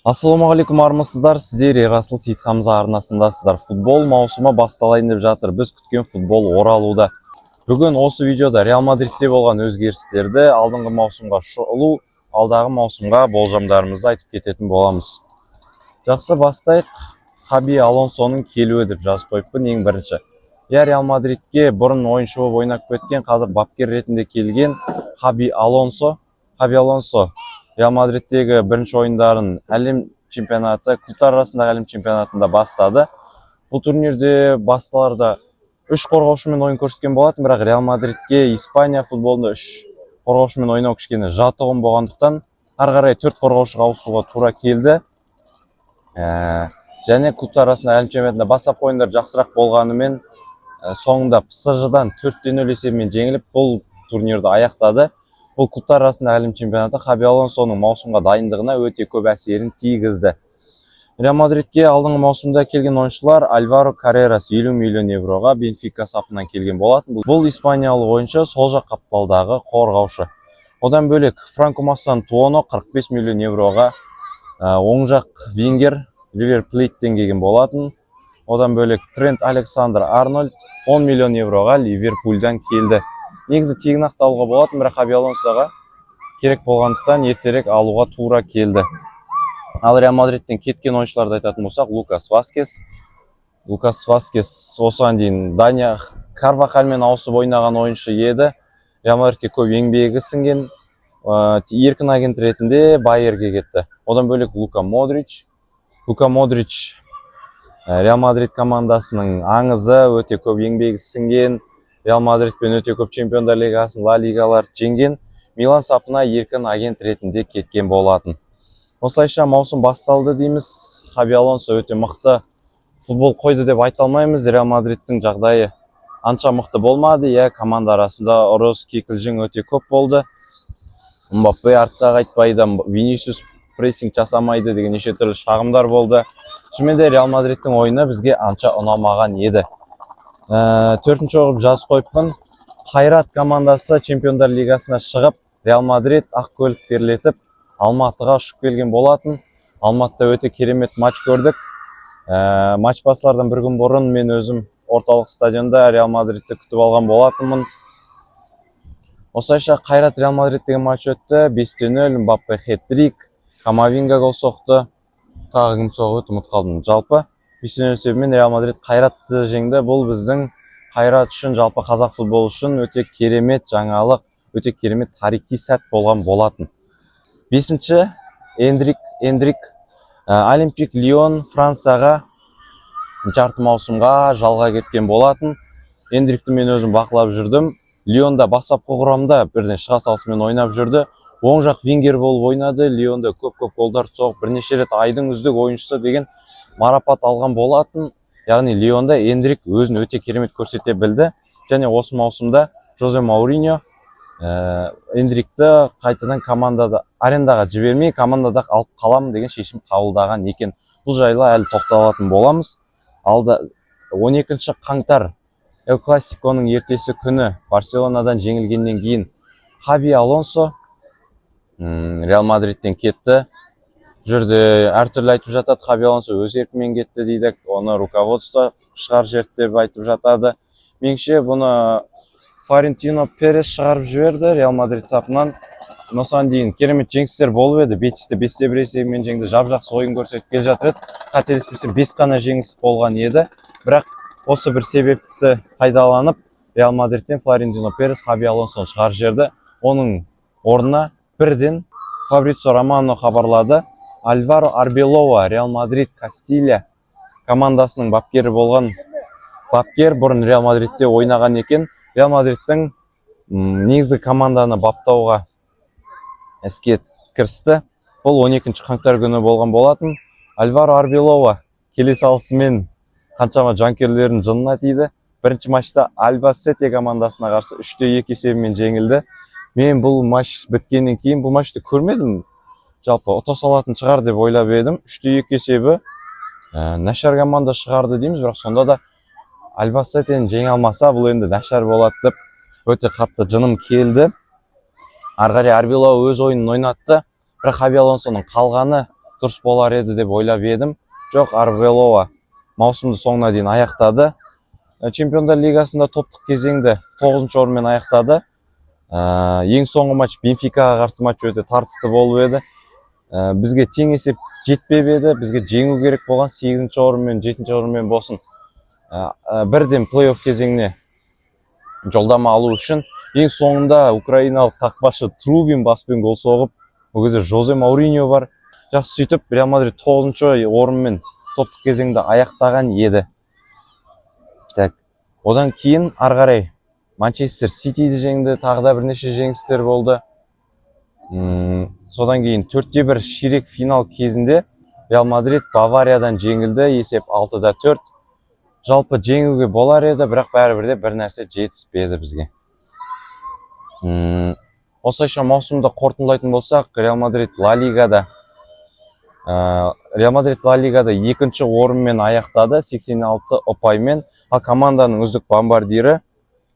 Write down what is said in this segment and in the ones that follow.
Ассалаумағалейкум армысыздар, сіздер Ерасыл Сейітхамза арнасындасыздар. Футбол маусымы басталайын деп жатыр. Біз күткен футбол оралуда. Бүгін осы видеода Реал Мадридте болған өзгерістерді, алдыңғы маусымға шолу, алдағы маусымға болжамдарымызды айтып кететін боламыз. Жақсы, бастайық. Хаби Алонсоның келуі деп жазып қойыппын ең бірінші. Реал Мадридке бұрын ойыншы болып ойнап кеткен, қазір бапкер ретінде келген Хаби Алонсо. Реал Мадридтегі бірінші ойындарын әлем чемпионаты, клубтар арасындағы әлем чемпионатында бастады. Бұл турнирде басталарда 3 қорғаушымен ойын көрсеткен болатын, бірақ Реал Мадридке Испания футболында 3 қорғаушымен ойнау кішкене жатығын болғандықтан, ары қарай 4 қорғаушыға ауысуға тура келді. Және клубтар арасында әлем чемпионатында бастапқы ойындар жақсырақ болғанымен, соңында PSG-дан 4-0 есебімен жеңіліп, бұл турнирді аяқтады. Бұл клубтар арасында әлем чемпионаты Хаби Алонсоның маусымға дайындығына өте көп әсерін тигізді. Реал Мадридке алдыңғы маусымда келген ойыншылар Альваро Каррерас 50 миллион евроға Бенфика сапынан келген болатын. Бұл испаниялық ойыншы, сол жақ қақпалдағы қорғаушы. Одан бөлек Франко Массантуоно 45 миллион евроға оң жақ вингер Ривер Плейттен келген болатын. Одан бөлек Трент Александр-Арнольд 10 миллион евроға Ливерпульдан келді. Негізі тегін ақталуға болатын, бірақ Хаби Алонсоға керек болғандықтан ертерек алуға тура келді. Ал Реал Мадридтен кеткен ойыншыларды айтатын болсақ, Лукас Васкес осыған дейін Дания Карвахальмен ауысып ойнаған ойыншы еді. Реал Мадридке көп еңбегі сіңген, еркін агент ретінде Байерге кетті. Одан бөлек Лука Модрич Реал Мадрид командасының аңызы, өте көп еңбегі сіңген, Реал Мадридпен өте көп чемпиондар лигасын, Ла лигалар жеңген, Милан сапына еркін агент ретінде кеткен болатын. Осылайша маусым басталды дейміз. Хаби Алонсо өте мықты футбол қойды деп айта алмаймыз. Реал Мадридтің жағдайы анша мықты болмады. Команда арасында ұрыс, кикілжің өте көп болды. Мбаппе артқа қайтпайды, Винисиус прессинг жасамайды деген неше түрлі шағымдар болды. Шынымен Реал Мадридтің ойыны бізге анша ұнамаған еді. Төртінші оғып жазып қойыппын. Қайрат командасы чемпиондар лигасына шығып, Реал Мадрид ақ көлік терлетіп, Алматыға ұшып келген болатын. Алматыда өте керемет матч көрдік. Матч басталардан бір күн бұрын мен өзім орталық стадионда Реал Мадридті күтіп алған болатынмын. Осылайша Қайрат Реал Мадрид деген матч өтті. 5-0, Мбаппе хет-трик, Камавинга гол соқты. Тағы кім соғып ұмытып қалдым. Жалпы 5-0 себебімен Реал Мадрид Қайратты жеңді. Бұл біздің Қайрат үшін, жалпы қазақ футбол үшін өте керемет жаңалық, өте керемет тарихи сәт болған болатын. 5-ші Эндрик Олимпик Лион Францияға жарты маусымға жалға кеткен болатын. Эндрикті мен өзім бақылап жүрдім. Лионда бастапқы құрамда бірден шыға салысымен ойнап жүрді. Оң жақ вингер болып ойнады. Лионда көп голдар соғып, бірнеше рет айдың үздік ойыншысы деген марапат алған болатын. Яғни Лионда Эндрик өзін өте керемет көрсете білді. Және осы маусымда Жозе Мауриньо Эндрикті қайтадан арендаға жібермей, командада алып қалам деген шешім қабылдаған екен. Бұл жайлы әлі тоқталатын боламыз. Алда 12-ші қаңтар Эл Классиконың ертесі күні Барселонадан жеңілгеннен кейін Хаби Алонсо Реал Мадридтен кетті. Жүрді әртүрлі айтып жатады, Хаби Алонсо өз еркімен кетті дейді, оны руководство шығар жерді деп айтып жатады. Меніңше бұны Флорентино Перес шығарып жіберді Реал Мадрид сапынан. Осыған дейін керемет жеңістер болып еді. Бетисті 5-1 есебімен жеңді, жап-жақсы ойын көрсетіп келе жатыр еді. Қателеспесем 5 қана жеңіс болған еді. Бірақ осы бір себепті пайдаланып, Реал Мадридтен Флорентино Перес Хаби Алонсоны шығарып жіберді. Оның орнына бірден Фабрицио Романо хабарлады. Альваро Арбелова, Реал Мадрид Кастилия командасының бапкері болған бапкер бұрын Реал Мадридте ойнаған екен. Реал Мадридтің негізгі команданы баптауға іске кірісті. Бұл 12-ші қаңтар күні болған болатын. Альваро Арбелова келе салысымен қаншама жанкерлердің жынына тиді. Бірінші матчта Альбасете командасына қарсы 3-2 есебімен жеңілді. Мен бұл матч біткеннен кейін бұл матчты көрмедім. Жалпы ұта салатын шығар деп ойлап едім. 3-2 есебі нашар команда шығарды дейміз, бірақ сонда да Альбасетен жеңе алмаса, бұл енді нашар болады деп өте қатты жыным келді. Арғари Арбелова өз ойынын ойнатты. Бірақ Хаби Алонсоның қалғаны дұрыс болар еді деп ойлап едім. Жоқ, Арбелова маусымды соңына дейін аяқтады. Чемпиондар лигасында топтық кезеңді 9-шы орынмен аяқтады. Ең соңғы матч Бенфикаға қарсы матч өте тартысты болып еді. Бізге тең есеп жетпеп еді. Бізге жеңу керек болған 8-ші орынмен, 7-ші орынмен болсын. Бірден плей-офф кезеңіне жолдама алу үшін ең соңында украиналық қақпашы Трубин баспен гол соғып, ол кезде Жозе Мауриньо бар. Жақсы сөйтіп, Реал Мадрид 9-ші орынмен топтық кезеңді аяқтаған еді. Одан кейін ары қарай Манчестер Ситиді жеңді, тағы да бірнеше жеңістер болды. Содан кейін 4-1 ширек финал кезінде Реал Мадрид Бавариядан жеңілді, есеп 6-4. Жалпы жеңуге болар еді, бірақ бәрібір де бір нәрсе жетіспеді бізге. Осылайша маусымды қорытындылайтын болсақ, Реал Мадрид Ла Лигада 2-ші орынмен аяқтады, 86 ұпаймен. Ал команданың үздік бомбардирі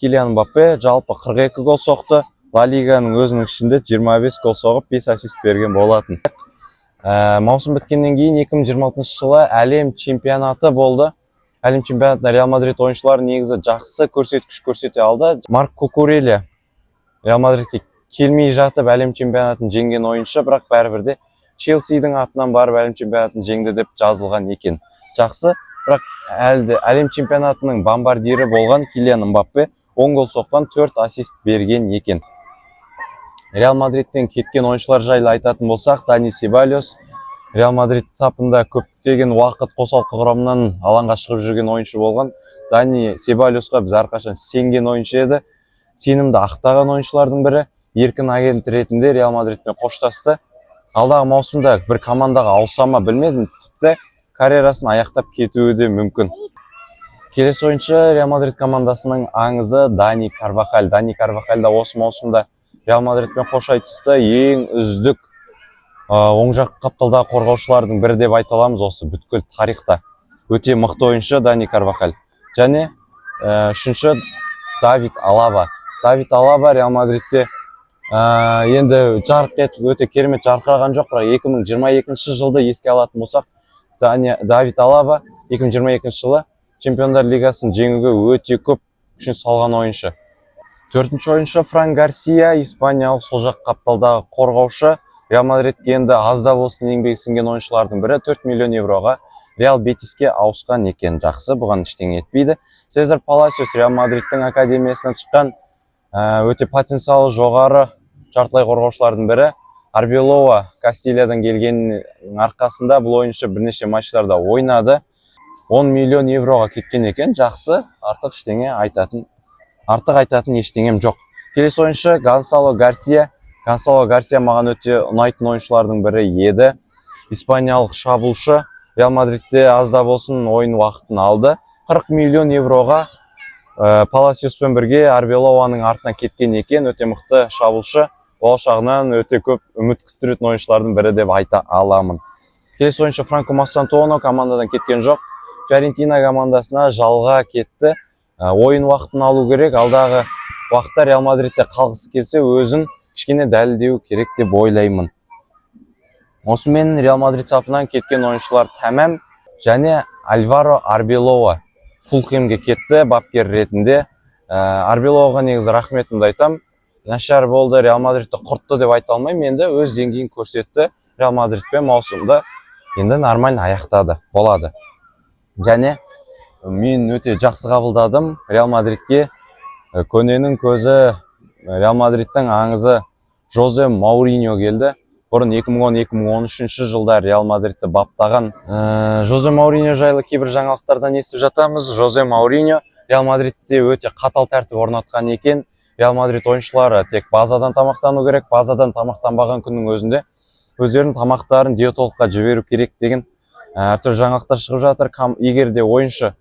Килиан Мбаппе жалпы 42 гол соқты. Ла Лиганың өзінің ішінде 25 гол соғып, 5 ассист берген болатын. Маусым біткеннен кейін 2026 жылы әлем чемпионаты болды. Әлем чемпионатында Реал Мадрид ойыншылары негізі жақсы көрсеткіш көрсете алды. Марк Кукурелли Реал Мадридке келмей жатып әлем чемпионатын жеңген ойыншы, бірақ бәрібірде Челсидің атынан барып әлем чемпионатын жеңді деп жазылған екен. Жақсы, бірақ әлде әлем чемпионатының бомбардирі болған Килиан Мбаппе 10 гол соққан, 4 ассист берген екен. Реал Мадридтен кеткен ойыншылар жайлы айтатын болсақ, Дани Себальос Реал Мадрид сапында көптеген уақыт қосалқы құрамынан алаңға шығып жүрген ойыншы болған. Дани Себальосқа біз әрқашан сенген ойыншы еді. Сенімді ақтаған ойыншылардың бірі. Еркін агент ретінде Реал Мадридпен қоштасты. Алдағы маусымда бір командаға ауысама білмедім, тіпті карьерасын аяқтап кетуі де мүмкін. Келесі ойыншы Реал Мадрид командасының аңызы Дани Карвахаль. Дани Карвахаль да осы маусымда Реал Мадридпен қош айтысты. Ең үздік оң жақ қапталдағы қорғаушылардың бірі деп айта аламыз осы бүткіл тарихта. Өте мықты ойыншы Дани Карвахаль. Және үшінші Давид Алаба. Давид Алаба Реал Мадридте енді жарқ етіп өте керемет жарқыраған жоқ, бірақ 2022 жылды еске алатын болсақ, Давид Алаба 2022 жылы Чемпиондар лигасын жеңуге өте көп үшін салған ойыншы. Төртінші ойыншы Фран Гарсия, испаниялық сол жақ қапталдағы қорғаушы. Реал Мадридке енді азда болсын еңбегі сіңген ойыншылардың бірі 4 миллион евроға Реал Бетиске ауысқан екен. Жақсы, бұған ештеңе етпейді. Сезар Паласиос Реал Мадридтің академиясынан шыққан өте потенциалы жоғары жартылай қорғаушылардың бірі. Арбелова Кастилиядан келгеннің арқасында бұл ойыншы бірнеше матчтарда ойнады. 10 миллион евроға кеткен екен. Жақсы, артық айтатын ештеңем жоқ. Келесі ойыншы Гонсало Гарсия. Гонсало Гарсия маған өте ұнайтын ойыншылардың бірі еді. Испаниялық шабуылшы Реал Мадридте азда болсын ойын уақытын алды. 40 миллион евроға Паласиоспен бірге Арбелованың артынан кеткен екен. Өте мықты шабуылшы, болашағынан өте көп үміт күттіретін ойыншылардың бірі деп айта аламын. Келесі ойыншы Франко Массантоно командадан кеткен жоқ. Фиорентина командасына жалға кетті. Ойын уақытын алу керек. Алдағы уақытта Реал Мадридте қалғысы келсе, өзін кішкене дәлелдеу керек деп ойлаймын. Осымен Реал Мадрид сапынан кеткен ойыншылар тәмам. Және Альваро Арбелова Фулхемге кетті бапкер ретінде. Арбеловаға негізі рахметімді айтам. Нашар болды, Реал Мадридті құртты деп айта алмаймын. Енді өз деңгейін көрсетті. Реал Мадридпен маусымда енді нормально аяқтады болады. Және мен өте жақсы қабылдадым. Реал Мадридке көненің көзі, Реал Мадридтің аңызы Жозе Мауриньо келді. Бұрын 2010-2013 жылдар Реал Мадридті баптаған Жозе Мауриньо жайлы кейбір жаңалықтардан естіп жатамыз. Жозе Мауриньо Реал Мадридте өте қатал тәртіп орнатқан екен. Реал Мадрид ойыншылары тек базадан тамақтану керек. Базадан тамақтанбаған күннің өзінде өздерінің тамақтарын диетологқа жіберу керек деген әртүрлі жаңалықтар шығып жатыр. Егер де ойыншы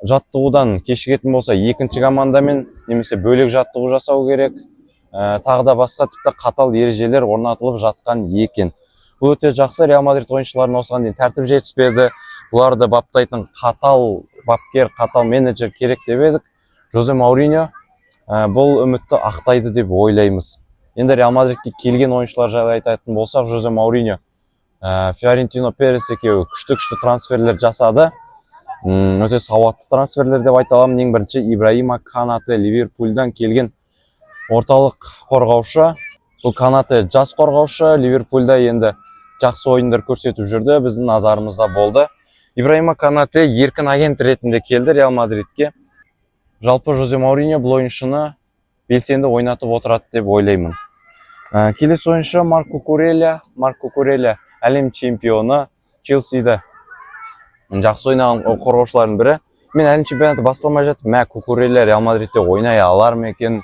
жаттығудан кешігетін болса, екінші командамен немесе бөлек жаттығу жасау керек. Тағы да басқа тіпті қатал ережелер орнатылып жатқан екен. Бұл өте жақсы. Реал Мадрид ойыншыларына осыған дейін тәртіп жетіспеді. Бұларды баптайтын қатал бапкер, қатал менеджер керек деп едік. Жозе Мауриньо бұл үмітті ақтайды деп ойлаймыз. Енді Реал Мадридке келген ойыншылар жайлы айтатын болсақ, Жозе Мауриньо Фиорентино Перес екеуі күшті трансферлер жасады. Өте сауатты трансферлер деп айта аламын. Ең бірінші Ибрахима Канате Ливерпульдан келген орталық қорғаушы. Бұл Канате жас қорғаушы, Ливерпульда енді жақсы ойындар көрсетіп жүрді, біздің назарымызда болды. Ибрахима Канате еркін агент ретінде келді Реал Мадридке. Жалпы Жозе Мауриньо бұл ойыншыны белсенді ойнатып отырады деп ойлаймын. Келесі ойыншы Марко Курелия әлем чемпионы, Челсиді жақсы ойнаған қорғаушылардың бірі. Мен әлем чемпионаты басталмай жатып, Курелия Реал Мадридте ойнай алар ма екен?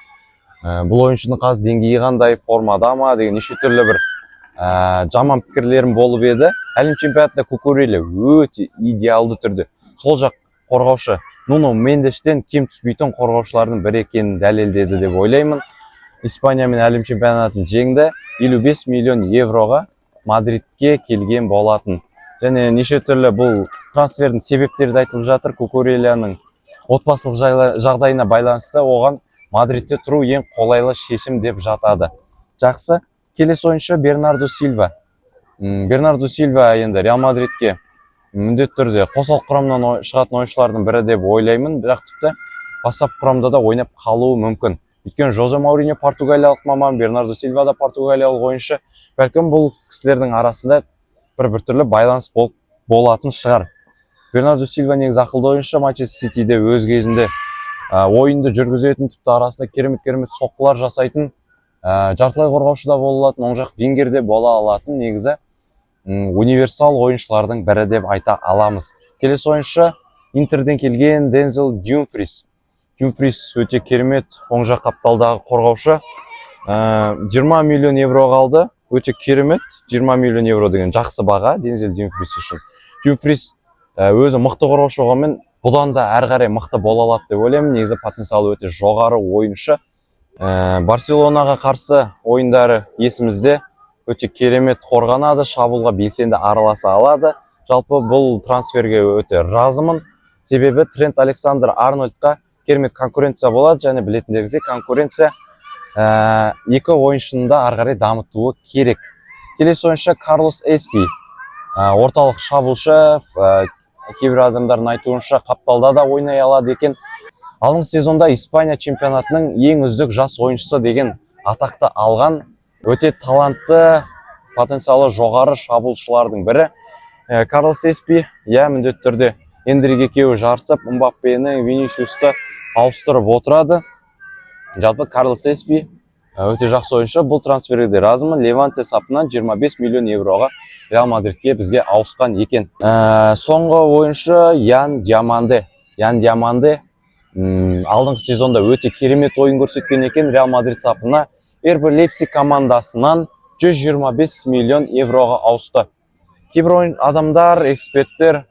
Бұл ойыншының қазір деңгейі қандай, формада ма деген неше түрлі бір жаман пікірлерім болып еді. Әлем чемпионатында Курелия өте идеалды түрде сол жақ қорғаушы Нуно Мендештен кем түспейтін қорғаушылардың бірі екенін дәлелдеді деп ойлаймын. Испаниямен әлем чемпионатын жеңді, 55 миллион евроға Мадридке келген болатын. Және неше түрлі бұл трансфердің себептері айтылып жатыр. Кукурелияның отбасылық жағдайына байланысты оған Мадридте тұру ең қолайлы шешім деп жатады. Жақсы. Келесі ойыншы Бернардо Сильва. Бернардо Сильва енді Реал Мадридке міндетті түрде қосалқы құрамнан шығатын ойыншылардың бірі деп ойлаймын, бірақ тіпті бастапқы құрамда да ойнап қалуы мүмкін. Өйткені Жозе Мауриньо португалиялық маман, Бернардо Сильва да португалиялық ойыншы. Бәлкім бұл кісілердің арасында бір түрлі байланыс болатын шығар. Бернардо Сильва негізі ақылды ойыншы, Манчестер Ситиде өз кезінде ойынды жүргізетін, тіпті арасында керемет соққылар жасайтын, жартылай қорғаушы да бола алатын, оң жақ вингерде бола алатын негізі универсал ойыншылардың бірі деп айта аламыз. Келесі ойыншы Интерден келген Дензел Дюмфрис. Дюмфрис өте керемет оң жақ қапталдағы қорғаушы. 20 миллион евро қалды. Өте керемет. 20 миллион евро деген жақсы баға Дензел Дюмфрис үшін. Дюмфрис өзі мықты қорғаушы болғанмен бұдан да әрі қарай мықты бола алады деп ойлаймын. Негізі потенциалы өте жоғары ойыншы. Барселонаға қарсы ойындары есімізде. Өте керемет қорғанады, шабуылға белсенді араласа алады. Жалпы бұл трансферге өте разымын. Себебі Трент Александр-Арнольдқа керемет конкуренция болады, және білетіндеріңізге конкуренция екі ойыншыны да ары қарай дамытуы керек. Келесі ойыншы Карлос Эспи. Орталық шабуылшы, кейбір адамдардың айтуынша қапталда да ойнай алады екен. Алдыңғы сезонда Испания чемпионатының ең үздік жас ойыншысы деген атақты алған. Өте талантты, потенциалы жоғары шабуылшылардың бірі. Карлос Эспи, міндетті түрде Эндрик екеуі жарысып, Мбаппені, Винисиусты ауыстырып отырады. Жалпы Карлос Эспи өте жақсы ойыншы. Бұл трансферге разымын. Леванте сапынан 25 миллион евроға Реал Мадридке бізге ауысқан екен. Соңғы ойыншы Ян Диаманде. Алдыңғы сезонда өте керемет ойын көрсеткен екен. Реал Мадрид сапына RB Лейпциг командасынан 125 миллион евроға ауысты. Кейбір адамдар, эксперттер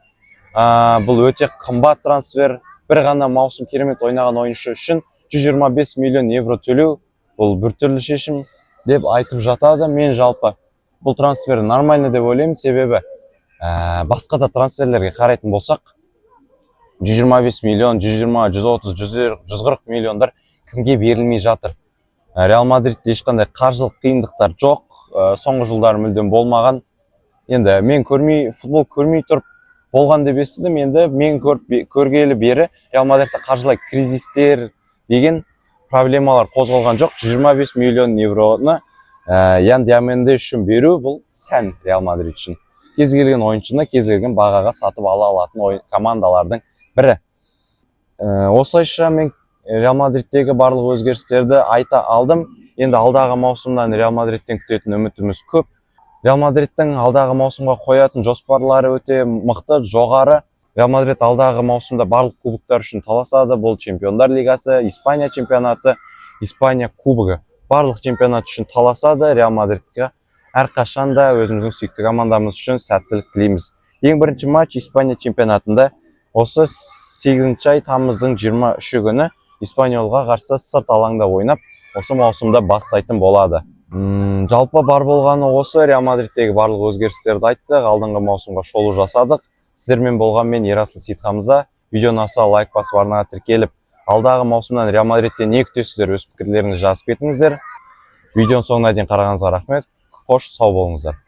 бұл өте қымбат трансфер, бір ғана маусым керемет ойнаған ойыншы үшін 125 миллион евро төлеу бұл біртүрлі шешім деп айтып жатады. Мен жалпы бұл трансфер нормальны деп ойлаймын, себебі басқа да трансферлерге қарайтын болсақ 125 миллион, 120, 130, 140 миллиондар кімге берілмей жатыр. Реал Мадридте ешқандай қаржылық қиындықтар жоқ, соңғы жылдар мүлдем болмаған. Енді мен футбол көрмей тұрып болған деп естідім. Енді мен көргелі бері Реал Мадридте қаржылай кризистер деген проблемалар қозғалған жоқ. 125 миллион евроны Ян Диаманде үшін беру бұл сән Реал Мадрид үшін. Кез келген ойыншыны кез келген бағаға сатып ала алатын командалардың бірі. Осылайша мен Реал Мадридтегі барлық өзгерістерді айта алдым. Енді алдағы маусымдан Реал Мадридтен күтетін үмітіміз көп. Реал Мадридтің алдағы маусымға қоятын жоспарлары өте мықты, жоғары. Реал Мадрид алдағы маусымда барлық кубоктар үшін таласады. Бұл Чемпиондар лигасы, Испания чемпионаты, Испания кубогы. Барлық чемпионат үшін таласады. Реал Мадридке әрқашан да өзіміздің сүйікті командамыз үшін сәттілік тілейміз. Ең бірінші матч Испания чемпионатында осы 8 ай тамыздың 23 күні Испаниолға қарсы сырт алаңда ойнап, осы маусымда бастайтын болады. Жалпы бар болғаны осы. Реал Мадридтегі барлық өзгерістерді айттық. Алдыңғы маусымға шолу жасадық. Сіздермен болған мен Ерасыл Сейітхамза. Видеоны аса лайк басып арнаға тіркеліп, алдағы маусымдан Реал Мадридтен не күтесіздер, өз пікірлеріңізді жазып кетіңіздер. Видеоның соңына дейін қарағаныңызға рахмет. Қош, сау болыңыздар.